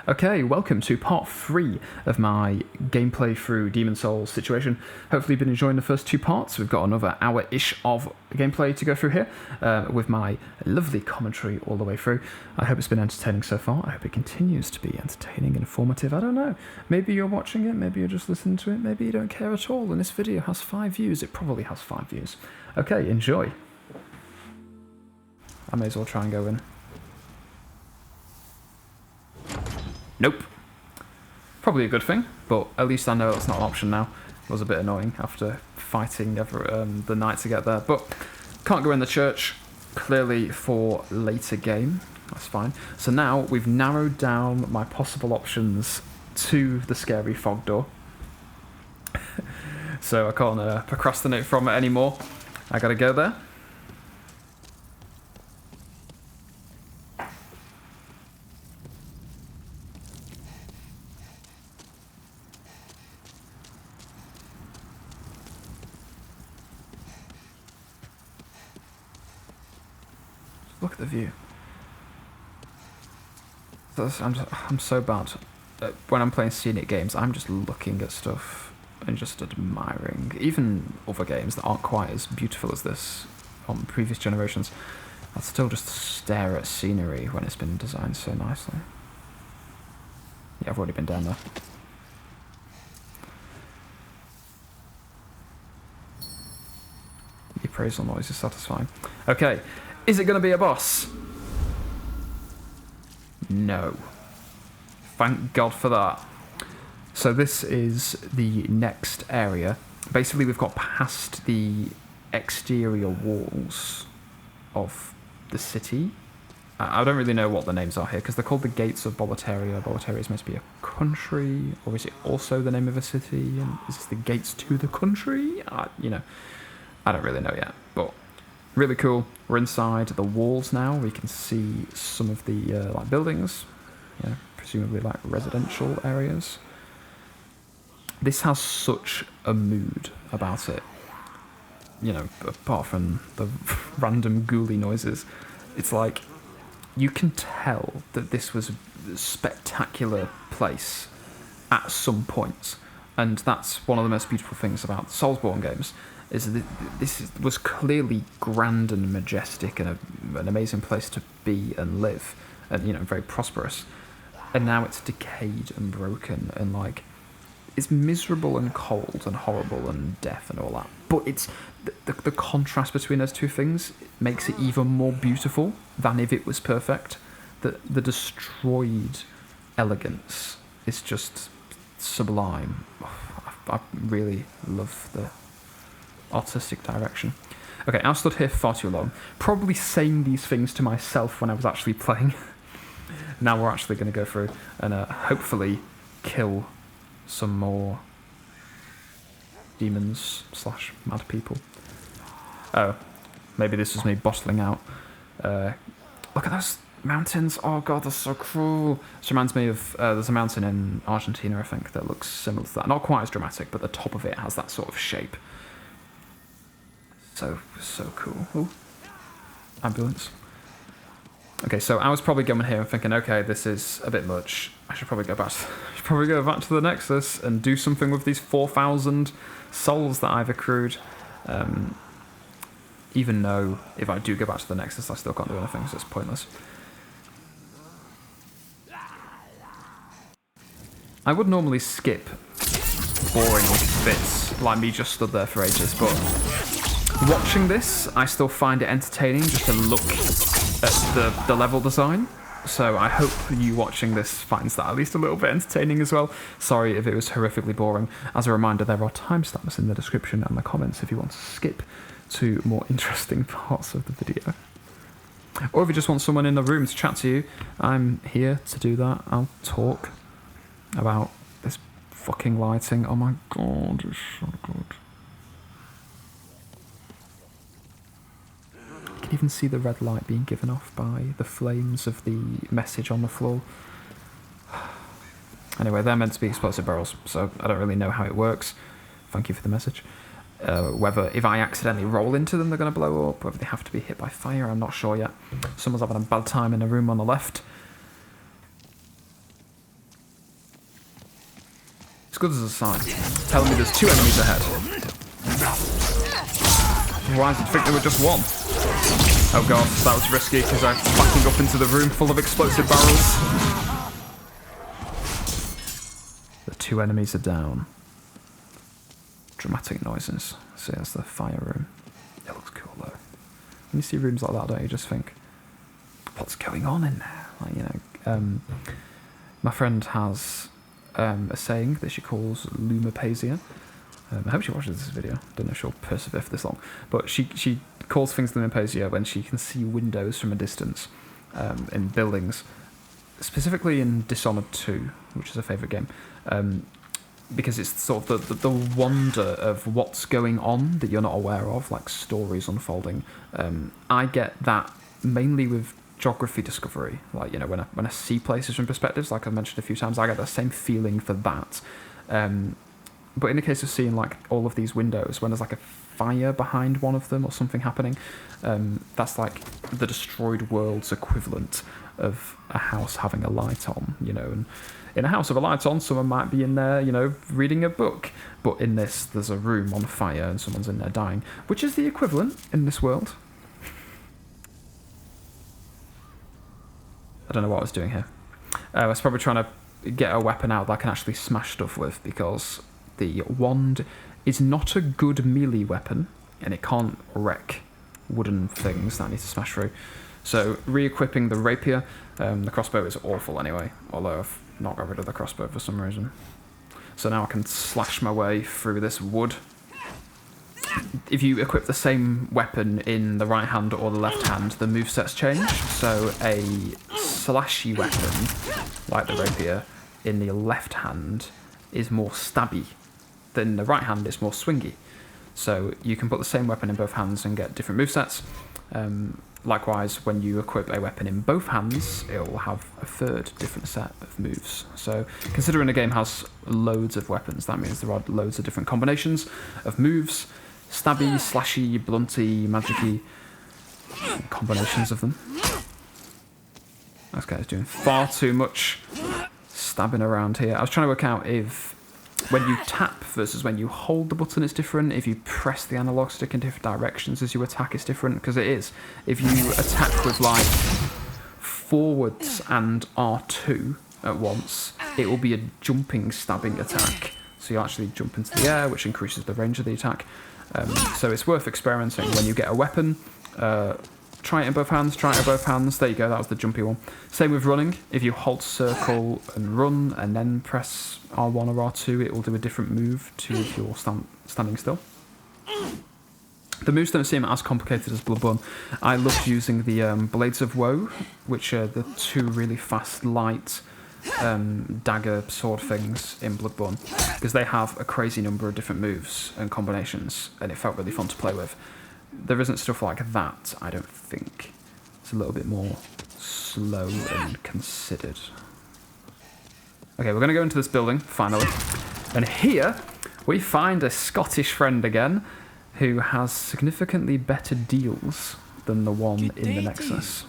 Okay, welcome to part 3 of my gameplay through Demon's Souls situation. Hopefully you've been enjoying the first 2 parts. We've got another hour-ish of gameplay to go through here, with my lovely commentary all the way through. I hope it's been entertaining so far. I hope it continues to be entertaining and informative. I don't know. Maybe you're watching it, maybe you're just listening to it, maybe you don't care at all, and this video has 5 views. It probably has 5 views. Okay, enjoy. I may as well try and go in. Nope. Probably a good thing, but at least I know that's not an option now. It was a bit annoying after fighting the night to get there, but can't go in the church, clearly for later game. That's fine. So now we've narrowed down my possible options to the scary fog door. So I can't procrastinate from it anymore. I gotta go there. Look at the view. I'm so bad. When I'm playing scenic games, I'm just looking at stuff and just admiring. Even other games that aren't quite as beautiful as this on previous generations, I'll still just stare at scenery when it's been designed so nicely. Yeah, I've already been down there. The appraisal noise is satisfying. Okay. Is it going to be a boss? No. Thank God for that. So this is the next area. Basically, we've got past the exterior walls of the city. I don't really know what the names are here, because they're called the Gates of Boletaria. Boletaria is meant to be a country, or is it also the name of a city? And is this the gates to the country? I don't really know yet, but really cool. We're inside the walls now. We can see some of the like buildings, presumably like residential areas. This has such a mood about it. Apart from the random ghouly noises, it's like you can tell that this was a spectacular place at some point, and that's one of the most beautiful things about Soulsborne games. Is that this was clearly grand and majestic and an amazing place to be and live, and very prosperous, and now it's decayed and broken and like it's miserable and cold and horrible and death and all that. But it's the contrast between those two things makes it even more beautiful than if it was perfect. The destroyed elegance is just sublime. I really love the artistic direction. Okay, I stood here for far too long, probably saying these things to myself when I was actually playing. Now we're actually going to go through and hopefully kill some more demons / mad people. Oh, maybe this was me bottling out. Look at those mountains. Oh god, that's so cool. This reminds me of there's a mountain in Argentina, I think, that looks similar to that. Not quite as dramatic, but the top of it has that sort of shape. So cool. Ooh. Ambulance. Okay, so I was probably going here and thinking, okay, this is a bit much. I should probably go back to the Nexus and do something with these 4,000 souls that I've accrued. Even though if I do go back to the Nexus, I still can't do anything, so it's pointless. I would normally skip boring bits, like me just stood there for ages, but watching this, I still find it entertaining just to look at the level design. So I hope you watching this finds that at least a little bit entertaining as well. Sorry if it was horrifically boring. As a reminder, there are timestamps in the description and the comments if you want to skip to more interesting parts of the video. Or if you just want someone in the room to chat to you, I'm here to do that. I'll talk about this fucking lighting. Oh my god, it's so good. You can even see the red light being given off by the flames of the message on the floor. Anyway, they're meant to be explosive barrels, so I don't really know how it works. Thank you for the message. Whether if I accidentally roll into them they're going to blow up, whether they have to be hit by fire, I'm not sure yet. Someone's having a bad time in a room on the left. It's good as a sign. Telling me there's 2 enemies ahead. Why did I think there were just 1? Oh god, that was risky because I'm backing up into the room full of explosive barrels. The 2 enemies are down. Dramatic noises. See, that's the fire room. It looks cool though. When you see rooms like that, don't you just think, what's going on in there? Like, you know, my friend has a saying that she calls lumipasia. I hope she watches this video. Don't know if she'll persevere for this long. But she calls things lumipasia when she can see windows from a distance in buildings. Specifically in Dishonored 2, which is her favourite game. Because it's sort of the wonder of what's going on that you're not aware of, like stories unfolding. I get that mainly with geography discovery. Like, you know, when I see places from perspectives, like I've mentioned a few times, I get the same feeling for that. But in the case of seeing like all of these windows, when there's like a fire behind one of them or something happening, that's like the destroyed world's equivalent of a house having a light on, you know. And in a house with a light on, someone might be in there, you know, reading a book. But in this, there's a room on fire and someone's in there dying, which is the equivalent in this world. I don't know what I was doing here. I was probably trying to get a weapon out that I can actually smash stuff with, because the wand is not a good melee weapon, and it can't wreck wooden things that I need to smash through. So re-equipping the rapier, the crossbow is awful anyway, although I've not got rid of the crossbow for some reason. So now I can slash my way through this wood. If you equip the same weapon in the right hand or the left hand, the movesets change. So a slashy weapon, like the rapier, in the left hand is more stabby. Than the right hand is more swingy. So you can put the same weapon in both hands and get different movesets. Likewise, when you equip a weapon in both hands, it will have a third different set of moves. So considering the game has loads of weapons, that means there are loads of different combinations of moves. Stabby, slashy, blunty, magicy, combinations of them. This guy's doing far too much stabbing around here. I was trying to work out if when you tap versus when you hold the button it's different. If you press the analog stick in different directions as you attack, it's different, because it is. If you attack with like forwards and R2 at once, it will be a jumping stabbing attack. So you actually jump into the air, which increases the range of the attack. So it's worth experimenting when you get a weapon. Try it in both hands, try it in both hands. There you go, that was the jumpy one. Same with running. If you hold circle and run and then press R1 or R2, it will do a different move to if you're standing still. The moves don't seem as complicated as Bloodborne. I loved using the Blades of Woe, which are the 2 really fast, light dagger sword things in Bloodborne, because they have a crazy number of different moves and combinations, and it felt really fun to play with. There isn't stuff like that, I don't think. It's a little bit more slow and considered. Okay, we're going to go into this building, finally. And here, we find a Scottish friend again, who has significantly better deals than the one in the Nexus.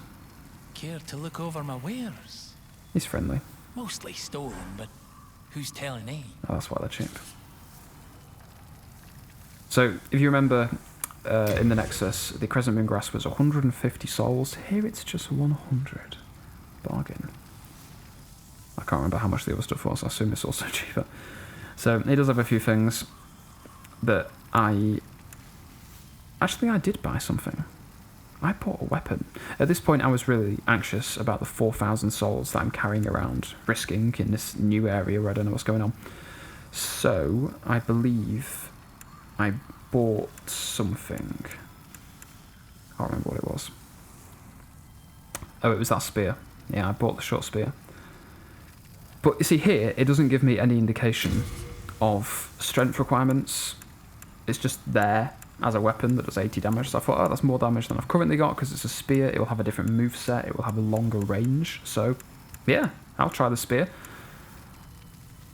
Care to look over my wares? He's friendly. Mostly stolen, but who's telling eh? Oh, that's why they're cheap. So, if you remember, in the Nexus, the Crescent Moon Grass was 150 souls. Here it's just 100. Bargain. I can't remember how much the other stuff was. I assume it's also cheaper. So, he does have a few things that Actually, I did buy something. I bought a weapon. At this point, I was really anxious about the 4,000 souls that I'm carrying around, risking in this new area where I don't know what's going on. So, I believe I bought something. I can't remember what it was. Oh, it was that spear. Yeah, I bought the short spear. But you see here, it doesn't give me any indication of strength requirements. It's just there as a weapon that does 80 damage. So I thought, oh, that's more damage than I've currently got, because it's a spear. It will have a different moveset. It will have a longer range. So, yeah, I'll try the spear.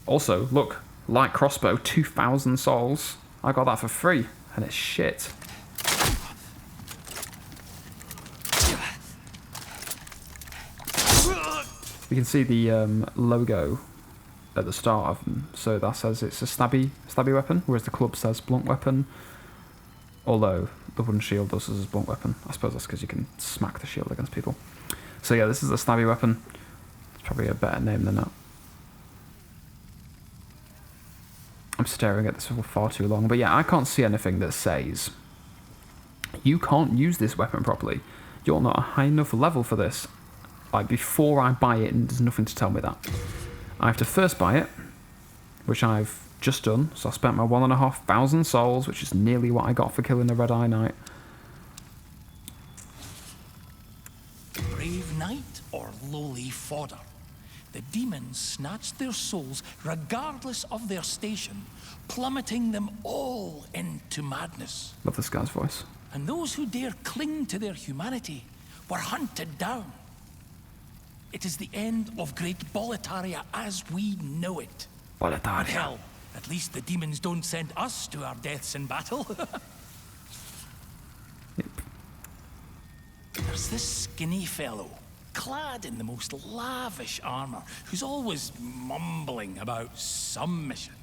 Also, look, light crossbow, 2,000 souls. I got that for free, and it's shit. You can see the logo at the start of them. So that says it's a stabby weapon, whereas the club says blunt weapon. Although the wooden shield does as a blunt weapon. I suppose that's because you can smack the shield against people. So yeah, this is a stabby weapon. It's probably a better name than that. I'm staring at this for far too long. But yeah, I can't see anything that says you can't use this weapon properly. You're not a high enough level for this. Like, before I buy it, and there's nothing to tell me that. I have to first buy it, which I've just done. So I spent my 1,500 souls, which is nearly what I got for killing the Red Eye Knight. Brave knight or lowly fodder, the demons snatched their souls regardless of their station, plummeting them all into madness. Love this guy's voice. And those who dare cling to their humanity were hunted down. It is the end of great Boletaria as we know it. Boletaria. Hell, at least the demons don't send us to our deaths in battle. Yep. There's this skinny fellow, clad in the most lavish armor, who's always mumbling about some mission.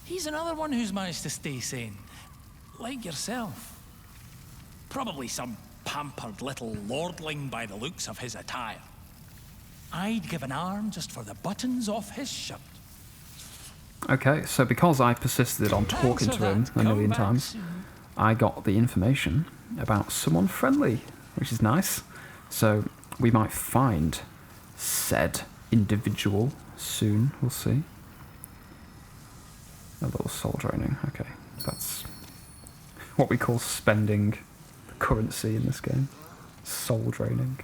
He's another one who's managed to stay sane, like yourself. Probably some pampered little lordling by the looks of his attire. I'd give an arm just for the buttons off his shirt. Okay, so because I persisted on talking to him a million times, I got the information about someone friendly, which is nice. So we might find said individual soon, we'll see. A little soul draining, okay. That's what we call spending currency in this game. Soul draining.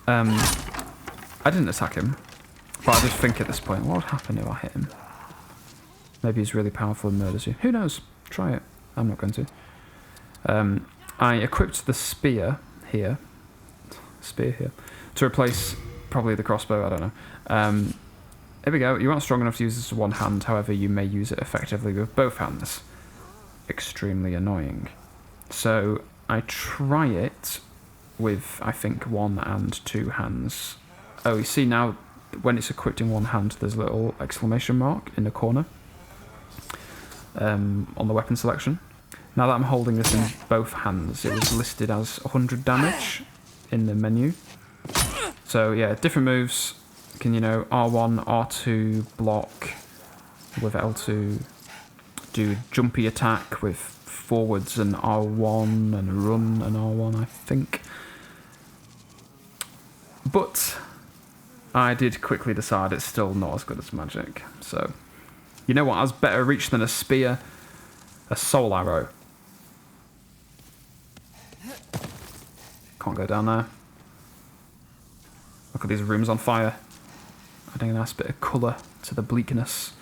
I didn't attack him, but I did think at this point, what would happen if I hit him? Maybe he's really powerful and murders you. Who knows? Try it. I'm not going to. I equipped the spear here, to replace probably the crossbow, I don't know. Here we go. You aren't strong enough to use this with one hand, however you may use it effectively with both hands. Extremely annoying. So I try it with, I think, 1 and 2 hands. Oh, you see now, when it's equipped in one hand, there's a little exclamation mark in the corner on the weapon selection. Now that I'm holding this in both hands, it was listed as 100 damage in the menu. So yeah, different moves. You can, R1, R2 block with L2, do jumpy attack with forwards and R1, and run and R1, I think. But I did quickly decide it's still not as good as magic. So, you know what has better reach than a spear? A soul arrow. Can't go down there. Look at these rooms on fire. Adding a nice bit of colour to the bleakness.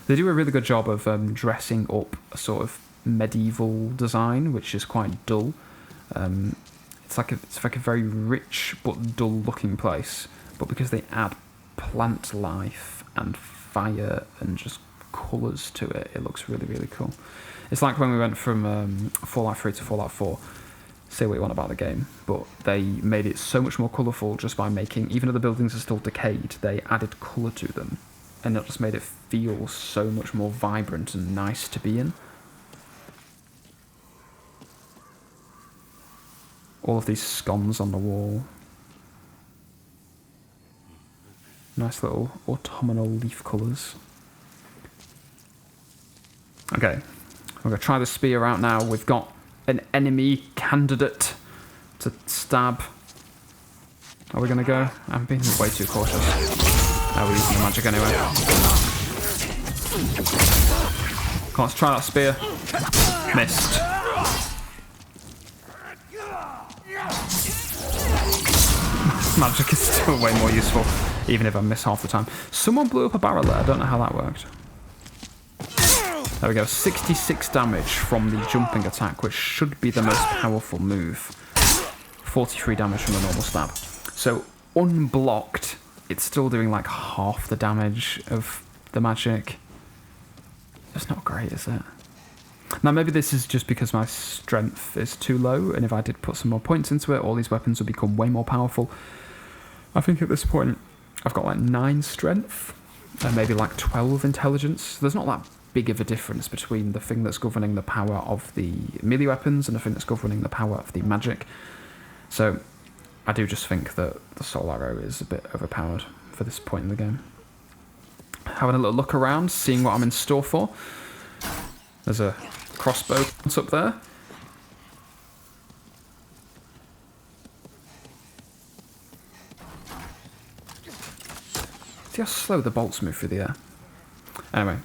They do a really good job of dressing up a sort of medieval design, which is quite dull. It's like a very rich but dull-looking place. But because they add plant life and fire and just colours to it, it looks really, really cool. It's like when we went from Fallout 3 to Fallout 4. Say what you want about the game, but they made it so much more colourful just by making, even though the buildings are still decayed, they added colour to them. And it just made it feel so much more vibrant and nice to be in. All of these scones on the wall. Nice little autumnal leaf colours. Okay, we're going to try the spear out now. We've got an enemy candidate to stab. Are we going to go? I'm being way too cautious. We're using the magic anyway. Come on, let's try that spear. Missed. Magic is still way more useful, even if I miss half the time. Someone blew up a barrel there. I don't know how that worked. There we go, 66 damage from the jumping attack, which should be the most powerful move. 43 damage from the normal stab. So, unblocked, it's still doing like half the damage of the magic. It's not great, is it? Now, maybe this is just because my strength is too low, and if I did put some more points into it, all these weapons would become way more powerful. I think at this point, I've got like 9 strength and maybe like 12 intelligence. There's not that big of a difference between the thing that's governing the power of the melee weapons and the thing that's governing the power of the magic. So I do just think that the soul arrow is a bit overpowered for this point in the game. Having a little look around, seeing what I'm in store for. There's a crossbow up there. See how slow the bolts move through the air? Anyway,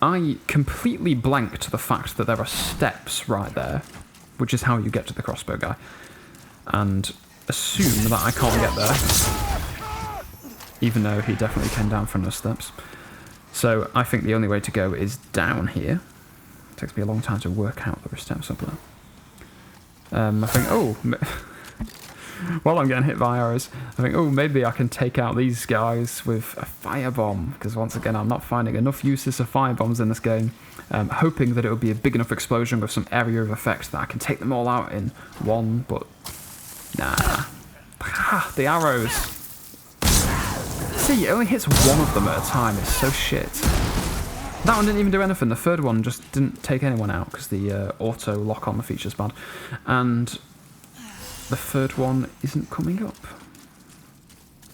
I completely blanked the fact that there are steps right there, which is how you get to the crossbow guy, and assume that I can't get there, even though he definitely came down from those steps. So I think the only way to go is down here. It takes me a long time to work out there are steps up there. I think, oh, while I'm getting hit by arrows, I think, oh, maybe I can take out these guys with a firebomb, because once again, I'm not finding enough uses for firebombs in this game. Hoping that it would be a big enough explosion with some area of effect that I can take them all out in one, but nah. Ah, the arrows. See, it only hits one of them at a time. It's so shit. That one didn't even do anything. The third one just didn't take anyone out because the auto lock-on feature's bad. And the third one isn't coming up.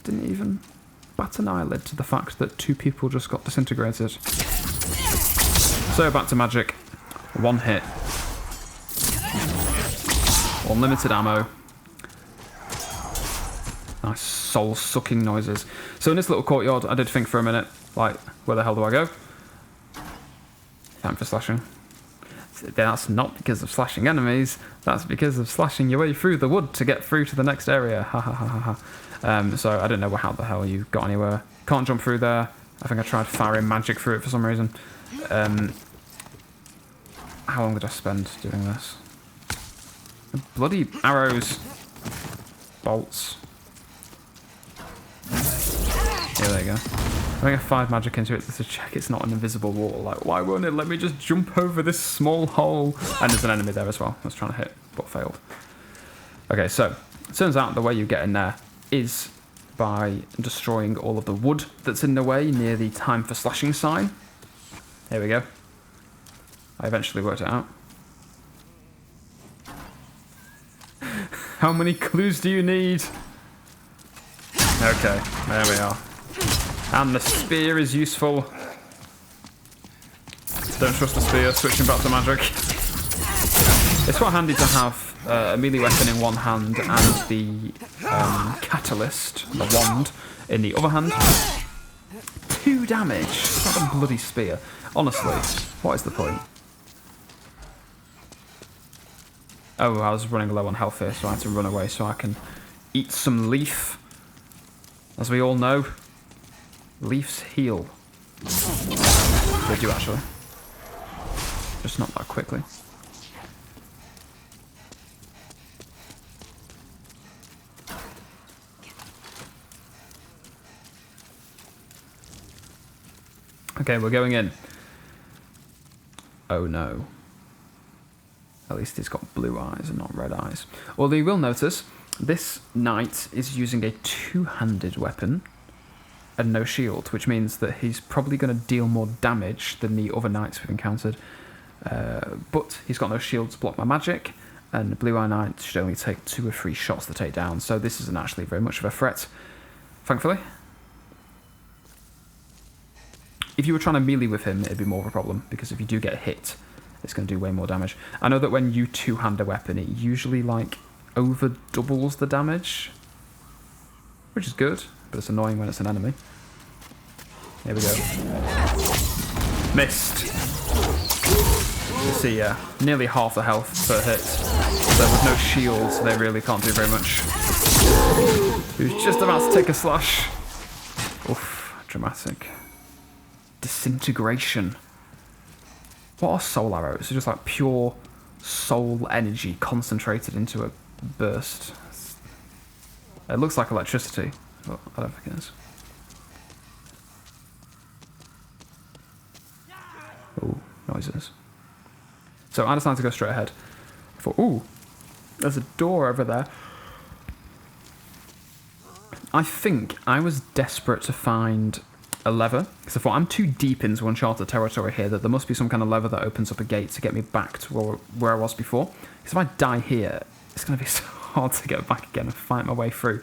Didn't even bat an eyelid to the fact that 2 people just got disintegrated. So back to magic. 1 hit. Unlimited ammo. Nice soul-sucking noises. So in this little courtyard, I did think for a minute, like, where the hell do I go? Time for slashing. That's not because of slashing enemies, that's because of slashing your way through the wood to get through to the next area. Ha ha ha ha ha. So I don't know how the hell you got anywhere. Can't jump through there. I think I tried firing magic through it for some reason. How long did I spend doing this? Bloody arrows. Bolts. Yeah, there you go. I think I fired magic into it to check it's not an invisible wall. Like, why won't it let me just jump over this small hole? And there's an enemy there as well. I was trying to hit, but failed. Okay, so it turns out the way you get in there is by destroying all of the wood that's in the way near the time for slashing sign. Here we go. I eventually worked it out. How many clues do you need? Okay, there we are. And the spear is useful. Don't trust the spear, switching back to magic. It's quite handy to have a melee weapon in one hand and the catalyst, the wand, in the other hand. 2 damage. It's not a bloody spear. Honestly, what is the point? Oh, I was running low on health here, so I had to run away so I can eat some leaf. As we all know, leaves heal. They do actually. Just not that quickly. Okay, we're going in. Oh no. At least it's got blue eyes and not red eyes. Although you will notice, this knight is using a 2-handed weapon and no shield, which means that he's probably going to deal more damage than the other knights we've encountered. But he's got no shield to block my magic, and the Blue Eye Knight should only take 2 or 3 shots to take down, so this isn't actually very much of a threat, thankfully. If you were trying to melee with him, it'd be more of a problem, because if you do get hit, it's going to do way more damage. I know that when you 2-hand a weapon, it usually, like, over doubles the damage, which is good, but it's annoying when it's an enemy. Here we go. Missed. You see, nearly half the health per hit. So with no shields, they really can't do very much. He was just about to take a slash. Oof, dramatic. Disintegration. What are soul arrows? They're just like pure soul energy concentrated into a burst. It looks like electricity, but I don't think it is. Ooh, noises. So I decided to go straight ahead. I thought, ooh, there's a door over there. I think I was desperate to find a lever, because I thought I'm too deep into uncharted territory here that there must be some kind of lever that opens up a gate to get me back to where I was before. Because if I die here, it's going to be so hard to get back again and fight my way through.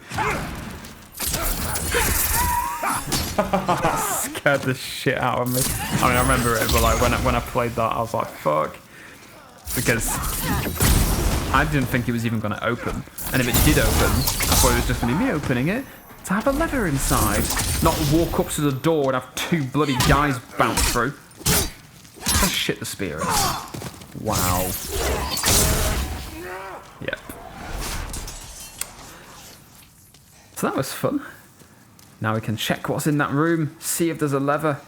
That scared the shit out of me. I mean, I remember it, but like when I played that, I was like, fuck. Because I didn't think it was even going to open. And if it did open, I thought it was just going to be me opening it to have a lever inside. Not walk up to the door and have two bloody guys bounce through. How shit the spear is. Wow. Yep. So that was fun. Now we can check what's in that room, see if there's a lever.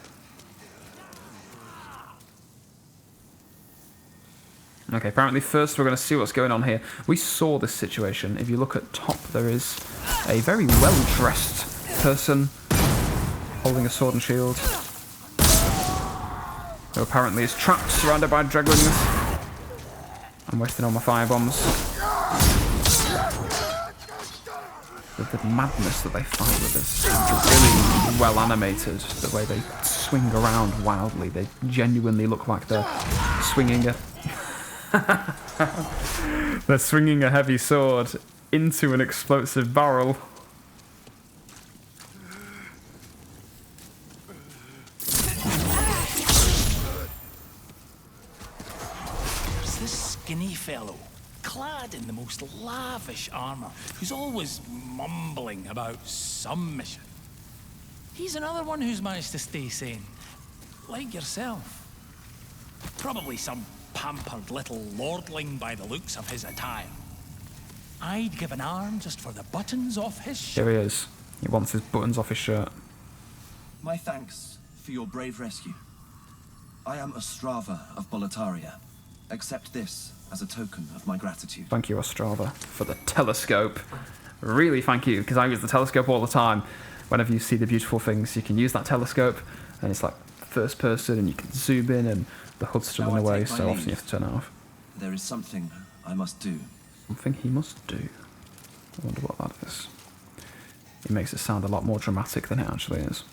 Okay, apparently first we're going to see what's going on here. We saw this situation. If you look at top, there is a very well-dressed person holding a sword and shield, who apparently is trapped, surrounded by draglings. I'm wasting all my firebombs. The madness that they fight with is really well animated. The way they swing around wildly, they genuinely look like they're swinging they're swinging a heavy sword into an explosive barrel. There's this skinny fellow, clad in the most lavish armor, who's always mumbling about some mission. He's another one who's managed to stay sane, like yourself. Probably some pampered little lordling by the looks of his attire. I'd give an arm just for the buttons off his shirt. Here he is. He wants his buttons off his shirt. My thanks for your brave rescue. I am Ostrava of Boletaria. Accept this as a token of my gratitude. Thank you, Ostrava, for the telescope. Really thank you, because I use the telescope all the time. Whenever you see the beautiful things, you can use that telescope, and it's like first person, and you can zoom in, and the HUD's still in the way, so often you have to turn it off. There is something I must do. Something he must do. I wonder what that is. It makes it sound a lot more dramatic than it actually is.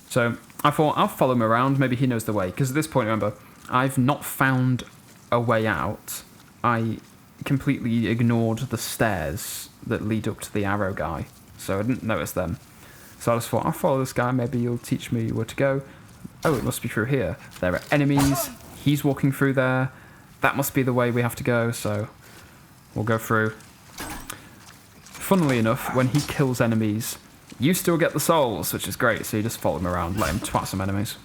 So I thought I'll follow him around, maybe he knows the way, because at this point, remember, I've not found a way out. I completely ignored the stairs that lead up to the arrow guy, so I didn't notice them. So I just thought, I'll follow this guy, maybe he'll teach me where to go. Oh, it must be through here. There are enemies, he's walking through there. That must be the way we have to go, so we'll go through. Funnily enough, when he kills enemies, you still get the souls, which is great, so you just follow him around, let him twat some enemies.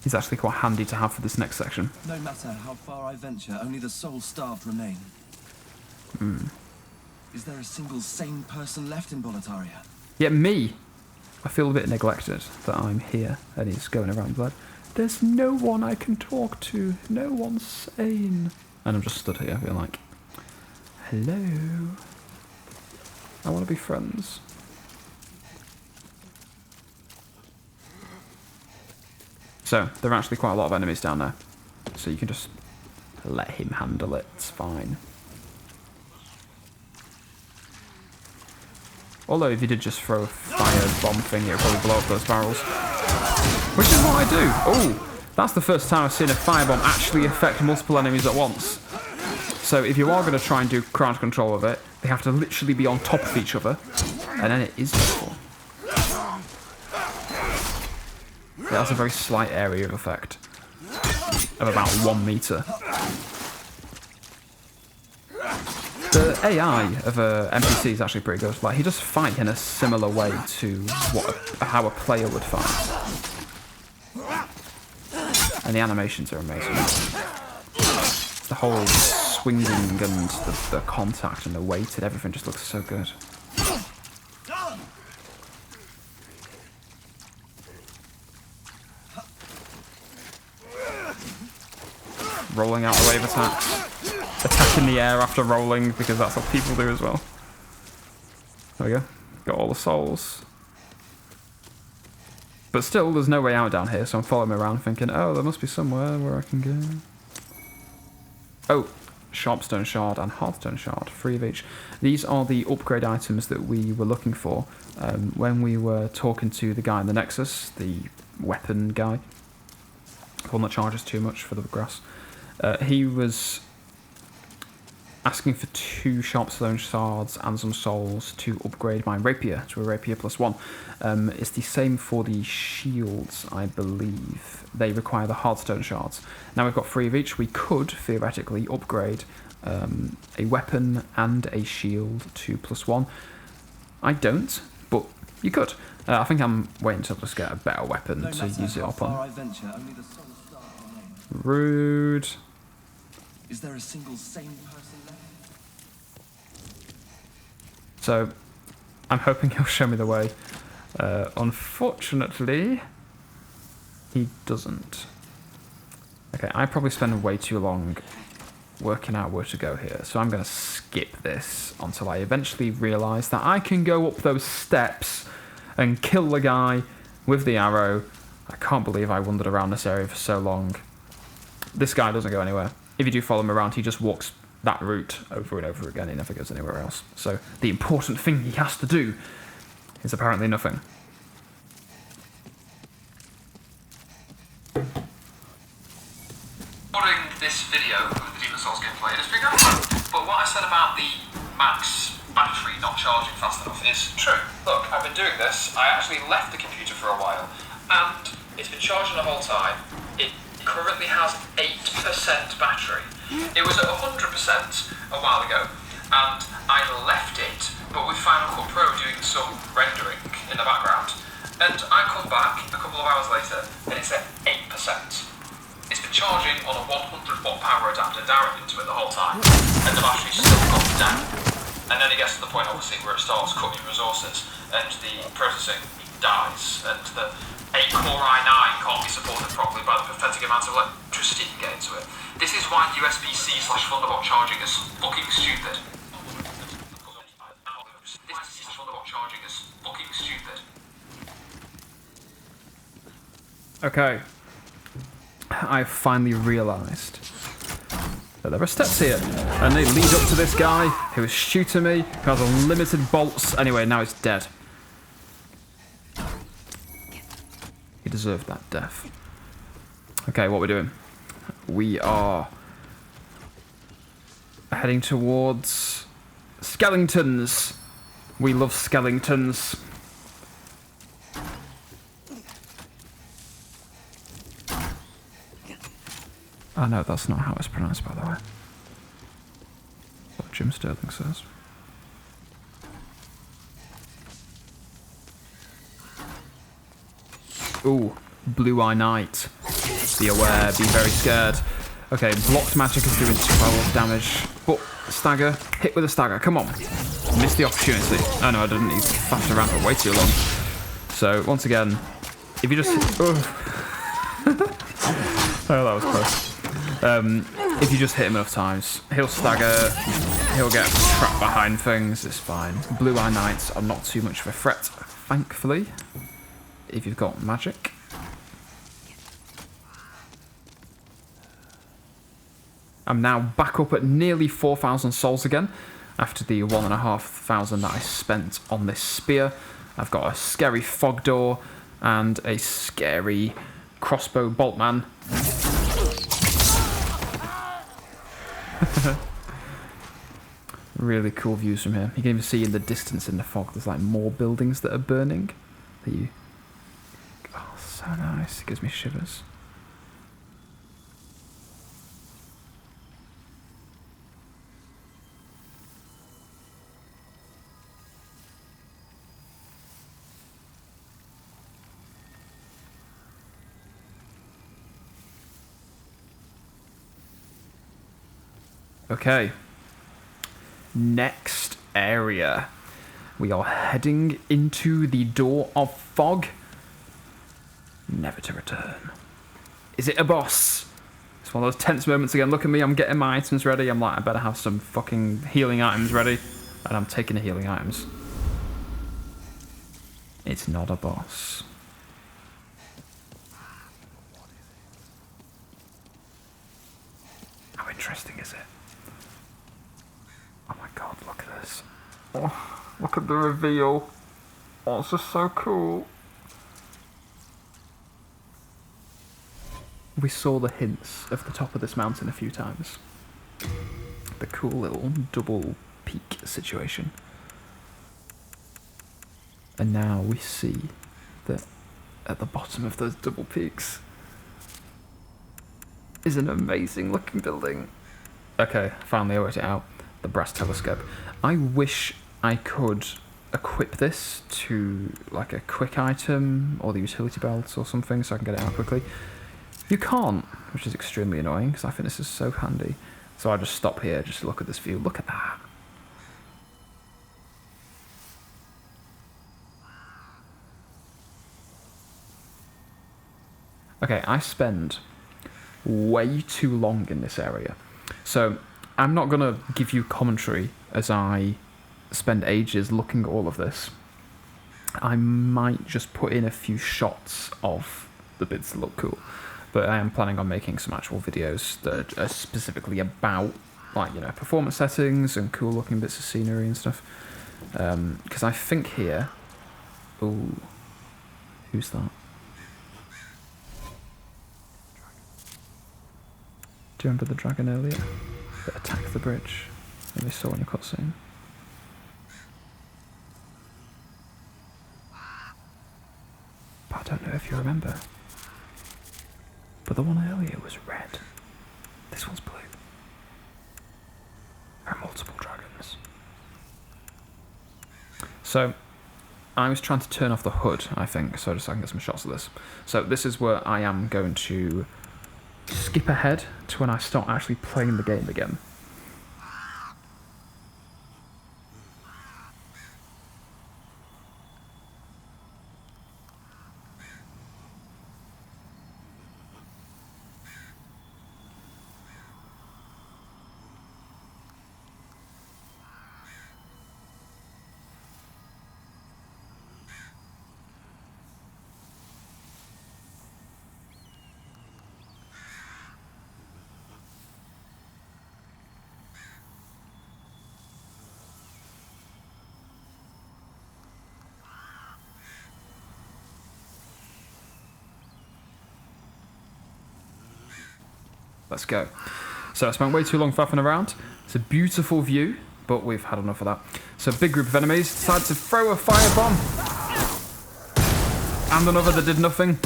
He's actually quite handy to have for this next section. No matter how far I venture, only the soul-starved remain. Is there a single sane person left in Boletaria? Yet me! I feel a bit neglected that I'm here and he's going around blood. There's no one I can talk to. No one's sane. And I'm just stood here being like, hello. I want to be friends. So, there are actually quite a lot of enemies down there. So you can just let him handle it. It's fine. Although if you did just throw a fire bomb thing, it would probably blow up those barrels. Which is what I do. Oh, that's the first time I've seen a firebomb actually affect multiple enemies at once. So if you are going to try and do crowd control of it, they have to literally be on top of each other. And then it is useful. Yeah, that's a very slight area of effect. Of about 1 meter. The AI of a NPC is actually pretty good. Like, he does fight in a similar way to how a player would fight. And the animations are amazing. The whole swinging and the contact and the weight and everything just looks so good. Rolling out the wave attacks. Attack in the air after rolling, because that's what people do as well. There we go. Got all the souls. But still, there's no way out down here, so I'm following around thinking, oh, there must be somewhere where I can go. Oh, Sharpstone Shard and Hearthstone Shard, 3 of each. These are the upgrade items that we were looking for when we were talking to the guy in the Nexus, the weapon guy. One that charges too much for the grass. He was asking for 2 Sharpstone Shards and some souls to upgrade my Rapier to a Rapier +1. It's the same for the shields, I believe. They require the Hearthstone Shards. Now we've got 3 of each. We could theoretically upgrade a weapon and a shield to +1. I don't, but you could. I think I'm waiting to just get a better weapon to use it up on. Rude. Is there a single sane person left? So, I'm hoping he'll show me the way. Unfortunately, he doesn't. Okay, I probably spend way too long working out where to go here, so I'm going to skip this until I eventually realise that I can go up those steps and kill the guy with the arrow. I can't believe I wandered around this area for so long. This guy doesn't go anywhere. If you do follow him around, he just walks that route over and over again. He never goes anywhere else. So the important thing he has to do is apparently nothing. Recording this video of the Demon's Souls gameplay is big but what I said about the max battery not charging fast enough is true. Look, I've been doing this. I actually left the computer for a while, and it's been charging the whole time. It currently has 8% battery. It was at 100% a while ago, and I left it, but with Final Cut Pro doing some rendering in the background, and I come back a couple of hours later, and it's at 8%. It's been charging on a 100-watt power adapter directly into it the whole time, and the battery's still gone down. And then it gets to the point, obviously, where it starts cutting resources, and the processing dies, and the 8-core i9 can't be supported properly by the pathetic amount of electricity you can get into it. This is why USB-C/Thunderbolt charging is fucking stupid. Thunderbolt charging is fucking stupid. Okay. I've finally realised that there are steps here, and they lead up to this guy who is shooting me, who has unlimited bolts. Anyway, now it's dead. He deserved that death. Okay, what we're doing? We are heading towards skeletons. We love skeletons. Oh no, that's not how it's pronounced, by the way. What Jim Sterling says. Ooh, Blue Eye Knight. Be aware, be very scared. Okay, blocked magic is doing 12 damage. But stagger, hit with a stagger, come on. Missed the opportunity. Oh no, I didn't. He faffed around for way too long. So, once again, if you just... Oh, that was close. If you just hit him enough times, he'll stagger, he'll get trapped behind things, it's fine. Blue Eye Knights are not too much of a threat, thankfully, if you've got magic. I'm now back up at nearly 4,000 souls again, after the 1,500 that I spent on this spear. I've got a scary fog door, and a scary crossbow boltman. Really cool views from here. You can even see in the distance in the fog there's like more buildings that are burning. That you... Oh, so nice. It gives me shivers. Okay. Next area. We are heading into the Door of Fog. Never to return. Is it a boss? It's one of those tense moments again. Look at me, I'm getting my items ready. I'm like, I better have some fucking healing items ready. And I'm taking the healing items. It's not a boss. interesting, is it? Oh my god, look at this. Oh, look at the reveal. Oh, it's just so cool. We saw the hints of the top of this mountain a few times. The cool little double peak situation. And now we see that at the bottom of those double peaks is an amazing looking building. Okay, finally I worked it out. The brass telescope. I wish I could equip this to like a quick item or the utility belt or something so I can get it out quickly. You can't, which is extremely annoying because I think this is so handy. So I just stop here just to look at this view. Look at that. Okay, I spend way too long in this area. So I'm not going to give you commentary as I spend ages looking at all of this. I might just put in a few shots of the bits that look cool. But I am planning on making some actual videos that are specifically about, like, you know, performance settings and cool looking bits of scenery and stuff. Because I think here... Ooh. Who's that? Do you remember the dragon earlier that attacked the bridge that we saw in the cutscene? But I don't know if you remember. But the one earlier was red. This one's blue. There are multiple dragons. So, I was trying to turn off the hood, I think, so I can get some shots of this. So this is where I am going to skip ahead to when I start actually playing the game again. Let's go. So I spent way too long faffing around. It's a beautiful view, but we've had enough of that. So a big group of enemies decided to throw a firebomb. And another that did nothing.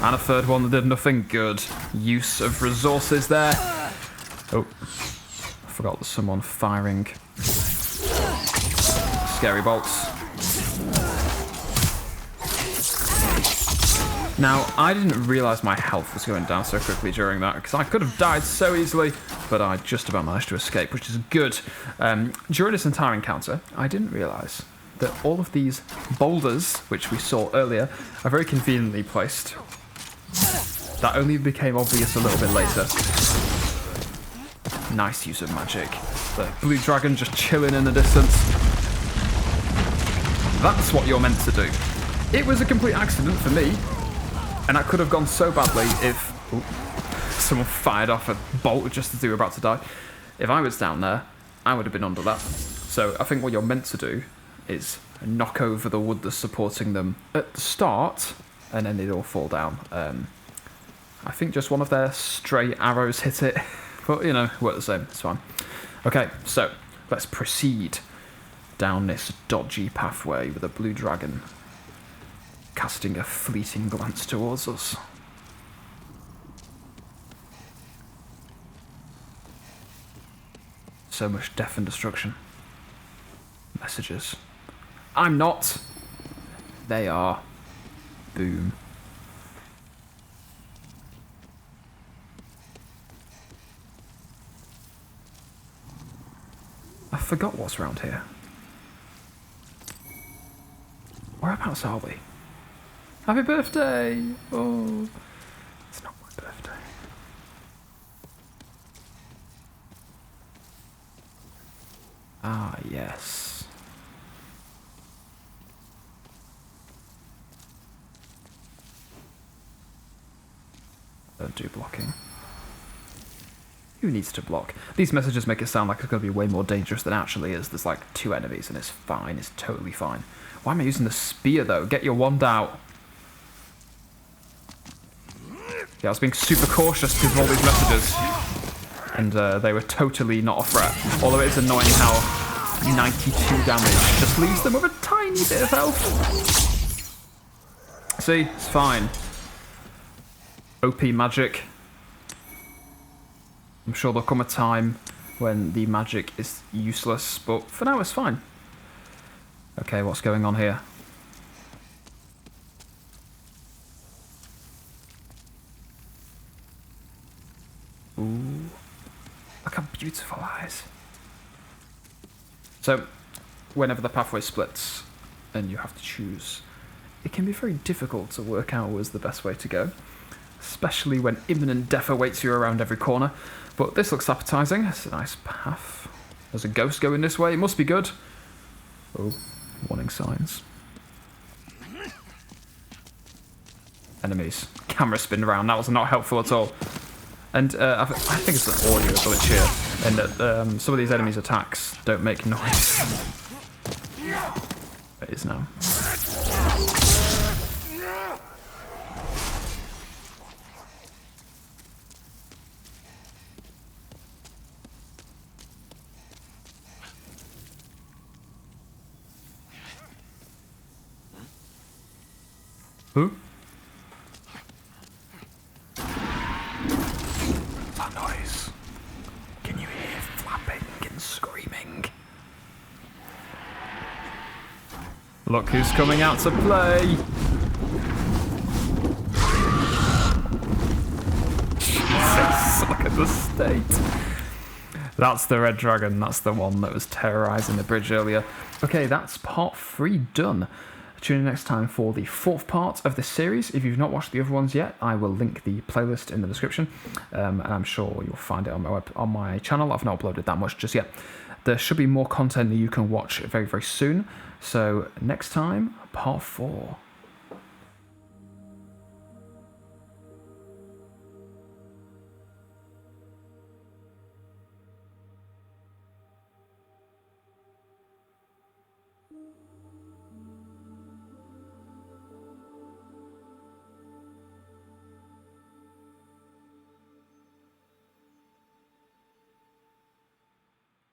And a third one that did nothing. Good use of resources there. Oh, I forgot there's someone firing scary bolts. Now, I didn't realise my health was going down so quickly during that, because I could have died so easily, but I just about managed to escape, which is good. During this entire encounter, I didn't realise that all of these boulders, which we saw earlier, are very conveniently placed. That only became obvious a little bit later. Nice use of magic. The blue dragon just chilling in the distance. That's what you're meant to do. It was a complete accident for me. And that could have gone so badly if someone fired off a bolt just as they were about to die. If I was down there, I would have been under that. So I think what you're meant to do is knock over the wood that's supporting them at the start, and then they'd all fall down. I think just one of their stray arrows hit it, but, you know, work the same. It's fine. Okay, so let's proceed down this dodgy pathway with a blue dragon casting a fleeting glance towards us. So much death and destruction. Messages. I'm not. They are. Boom. I forgot what's around here. Whereabouts are we? Happy birthday! Oh, it's not my birthday. Ah, yes. Don't do blocking. Who needs to block? These messages make it sound like it's going to be way more dangerous than it actually is. There's like 2 enemies and it's fine. It's totally fine. Why am I using the spear though? Get your wand out. Yeah, I was being super cautious because of all these messages. And they were totally not a threat. Although it is annoying how 92 damage just leaves them with a tiny bit of health. See? It's fine. OP magic. I'm sure there'll come a time when the magic is useless, but for now it's fine. Okay, what's going on here? Ooh. Look how beautiful that is. So, whenever the pathway splits and you have to choose, it can be very difficult to work out what's the best way to go. Especially when imminent death awaits you around every corner. But this looks appetizing. It's a nice path. There's a ghost going this way. It must be good. Oh, warning signs. Enemies. Camera spin around. That was not helpful at all. And I think it's an audio glitch here. And that some of these enemies' attacks don't make noise. It is now. Who? That noise. Can you hear flapping and screaming? Look who's coming out to play! Jesus, look at the state. That's the red dragon. That's the one that was terrorising the bridge earlier. Okay, that's part 3 done. Tune in next time for the 4th part of this series. If you've not watched the other ones yet, I will link the playlist in the description, and I'm sure you'll find it on my channel. I've not uploaded that much just yet. There should be more content that you can watch very, very soon. So next time, part 4.